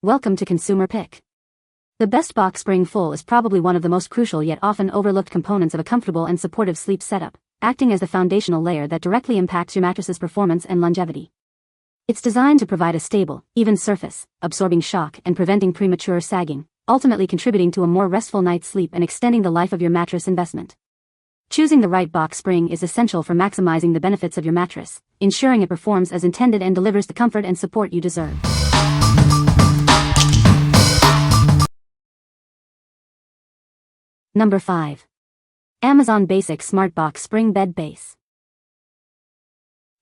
Welcome to Consumer Pick. The best box spring full is probably one of the most crucial yet often overlooked components of a comfortable and supportive sleep setup, acting as the foundational layer that directly impacts your mattress's performance and longevity. It's designed to provide a stable, even surface, absorbing shock and preventing premature sagging, ultimately contributing to a more restful night's sleep and extending the life of your mattress investment. Choosing the right box spring is essential for maximizing the benefits of your mattress, ensuring it performs as intended and delivers the comfort and support you deserve. Number 5. Amazon Basic Smart Box Spring Bed Base.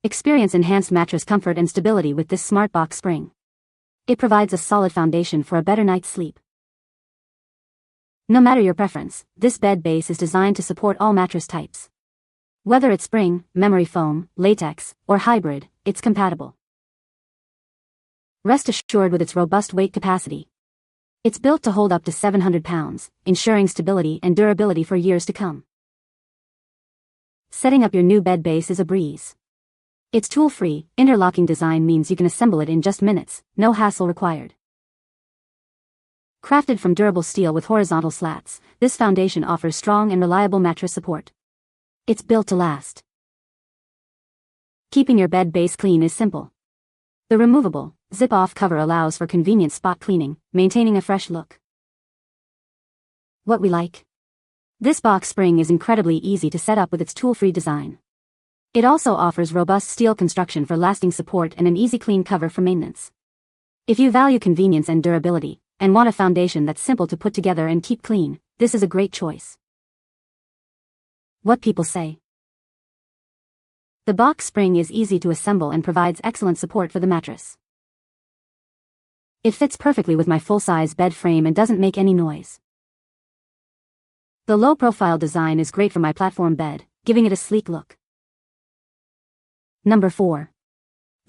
Experience enhanced mattress comfort and stability with this smart box spring. It provides a solid foundation for a better night's sleep. No matter your preference, this bed base is designed to support all mattress types. Whether it's spring, memory foam, latex, or hybrid, it's compatible. Rest assured with its robust weight capacity. It's built to hold up to 700 pounds, ensuring stability and durability for years to come. Setting up your new bed base is a breeze. Its tool-free, interlocking design means you can assemble it in just minutes, no hassle required. Crafted from durable steel with horizontal slats, this foundation offers strong and reliable mattress support. It's built to last. Keeping your bed base clean is simple. The removable, zip-off cover allows for convenient spot cleaning, maintaining a fresh look. What we like? This box spring is incredibly easy to set up with its tool-free design. It also offers robust steel construction for lasting support and an easy clean cover for maintenance. If you value convenience and durability, and want a foundation that's simple to put together and keep clean, this is a great choice. What people say. The box spring is easy to assemble and provides excellent support for the mattress. It fits perfectly with my full-size bed frame and doesn't make any noise. The low-profile design is great for my platform bed, giving it a sleek look. Number 4.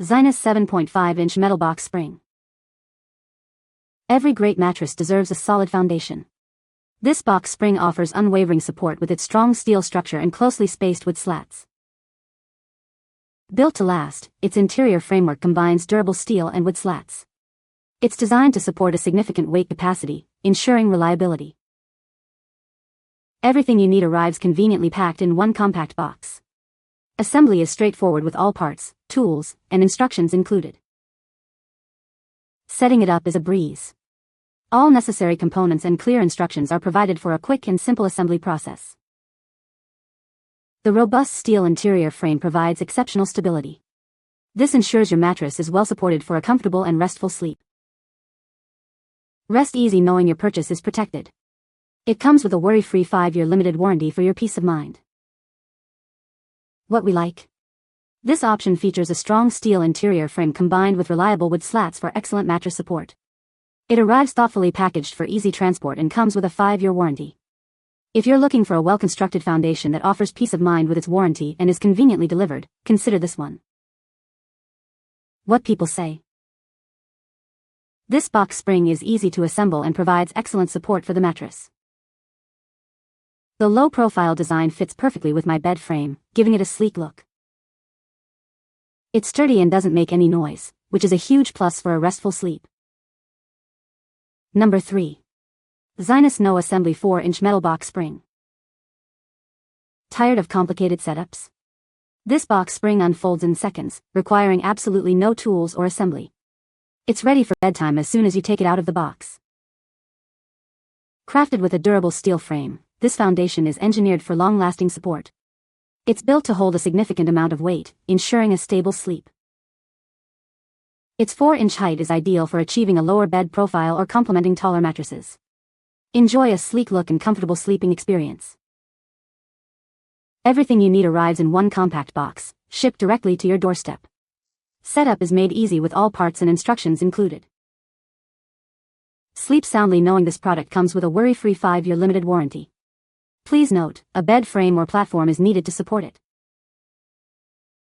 Zinus 7.5-inch metal box spring. Every great mattress deserves a solid foundation. This box spring offers unwavering support with its strong steel structure and closely spaced wood slats. Built to last, its interior framework combines durable steel and wood slats. It's designed to support a significant weight capacity, ensuring reliability. Everything you need arrives conveniently packed in one compact box. Assembly is straightforward with all parts, tools, and instructions included. Setting it up is a breeze. All necessary components and clear instructions are provided for a quick and simple assembly process. The robust steel interior frame provides exceptional stability. This ensures your mattress is well supported for a comfortable and restful sleep. Rest easy knowing your purchase is protected. It comes with a worry-free 5-year limited warranty for your peace of mind. What we like? This option features a strong steel interior frame combined with reliable wood slats for excellent mattress support. It arrives thoughtfully packaged for easy transport and comes with a 5-year warranty. If you're looking for a well-constructed foundation that offers peace of mind with its warranty and is conveniently delivered, consider this one. What people say. This box spring is easy to assemble and provides excellent support for the mattress. The low-profile design fits perfectly with my bed frame, giving it a sleek look. It's sturdy and doesn't make any noise, which is a huge plus for a restful sleep. Number 3. Zinus No Assembly 4-inch metal box spring. Tired of complicated setups? This box spring unfolds in seconds, requiring absolutely no tools or assembly. It's ready for bedtime as soon as you take it out of the box. Crafted with a durable steel frame, this foundation is engineered for long-lasting support. It's built to hold a significant amount of weight, ensuring a stable sleep. Its 4-inch height is ideal for achieving a lower bed profile or complementing taller mattresses. Enjoy a sleek look and comfortable sleeping experience. Everything you need arrives in one compact box, shipped directly to your doorstep. Setup is made easy with all parts and instructions included. Sleep soundly knowing this product comes with a worry-free 5-year limited warranty. Please note, a bed frame or platform is needed to support it.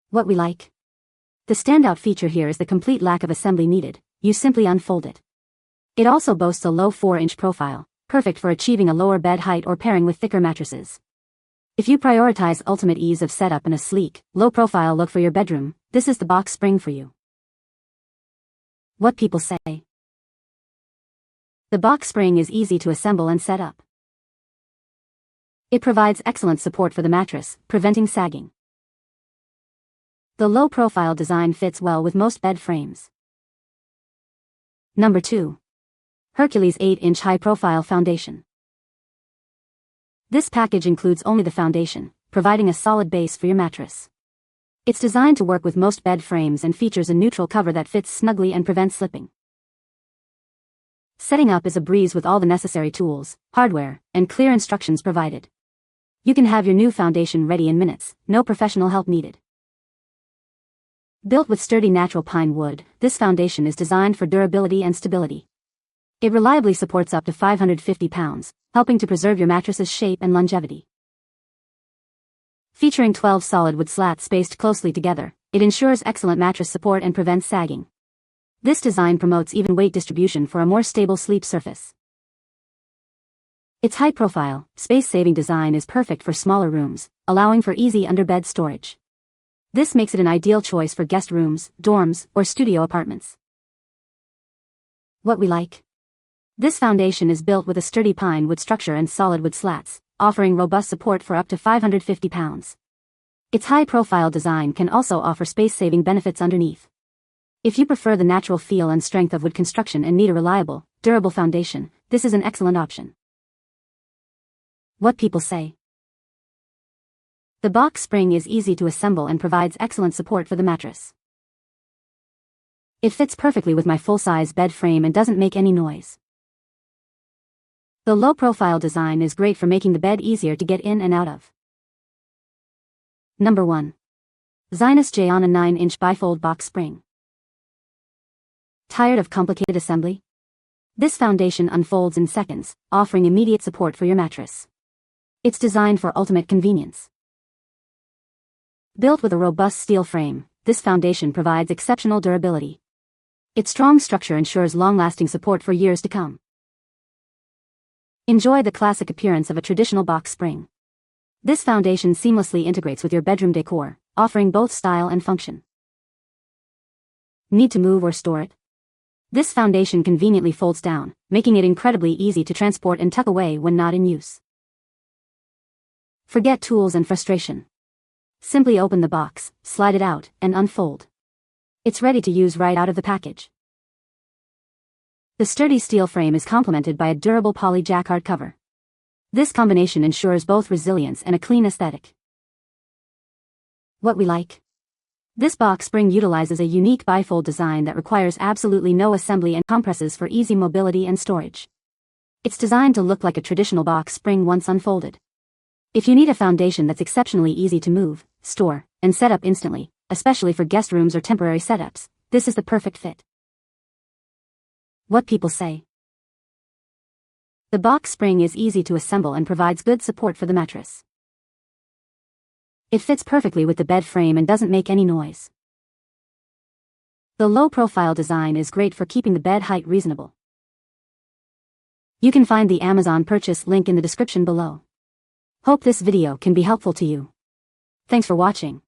What we like? The standout feature here is the complete lack of assembly needed. You simply unfold it. It also boasts a low 4-inch profile, perfect for achieving a lower bed height or pairing with thicker mattresses. If you prioritize ultimate ease of setup and a sleek, low-profile look for your bedroom, this is the box spring for you. What people say. The box spring is easy to assemble and set up. It provides excellent support for the mattress, preventing sagging. The low-profile design fits well with most bed frames. Number 2. Hercules 8-inch high-profile foundation. This package includes only the foundation, providing a solid base for your mattress. It's designed to work with most bed frames and features a neutral cover that fits snugly and prevents slipping. Setting up is a breeze with all the necessary tools, hardware, and clear instructions provided. You can have your new foundation ready in minutes, no professional help needed. Built with sturdy natural pine wood, this foundation is designed for durability and stability. It reliably supports up to 550 pounds, helping to preserve your mattress's shape and longevity. Featuring 12 solid wood slats spaced closely together, it ensures excellent mattress support and prevents sagging. This design promotes even weight distribution for a more stable sleep surface. Its high-profile, space-saving design is perfect for smaller rooms, allowing for easy under-bed storage. This makes it an ideal choice for guest rooms, dorms, or studio apartments. What we like. This foundation is built with a sturdy pine wood structure and solid wood slats, offering robust support for up to 550 pounds. Its high-profile design can also offer space-saving benefits underneath. If you prefer the natural feel and strength of wood construction and need a reliable, durable foundation, this is an excellent option. What people say. The box spring is easy to assemble and provides excellent support for the mattress. It fits perfectly with my full-size bed frame and doesn't make any noise. The low-profile design is great for making the bed easier to get in and out of. Number 1. Zinus Jayanna 9-inch BiFold box spring. Tired of complicated assembly? This foundation unfolds in seconds, offering immediate support for your mattress. It's designed for ultimate convenience. Built with a robust steel frame, this foundation provides exceptional durability. Its strong structure ensures long-lasting support for years to come. Enjoy the classic appearance of a traditional box spring. This foundation seamlessly integrates with your bedroom decor, offering both style and function. Need to move or store it? This foundation conveniently folds down, making it incredibly easy to transport and tuck away when not in use. Forget tools and frustration. Simply open the box, slide it out, and unfold. It's ready to use right out of the package. The sturdy steel frame is complemented by a durable poly jacquard cover. This combination ensures both resilience and a clean aesthetic. What we like. This box spring utilizes a unique bifold design that requires absolutely no assembly and compresses for easy mobility and storage. It's designed to look like a traditional box spring once unfolded. If you need a foundation that's exceptionally easy to move, store, and set up instantly, especially for guest rooms or temporary setups, this is the perfect fit. What people say. The box spring is easy to assemble and provides good support for the mattress. It fits perfectly with the bed frame and doesn't make any noise. The low-profile design is great for keeping the bed height reasonable. You can find the Amazon purchase link in the description below. Hope this video can be helpful to you. Thanks for watching.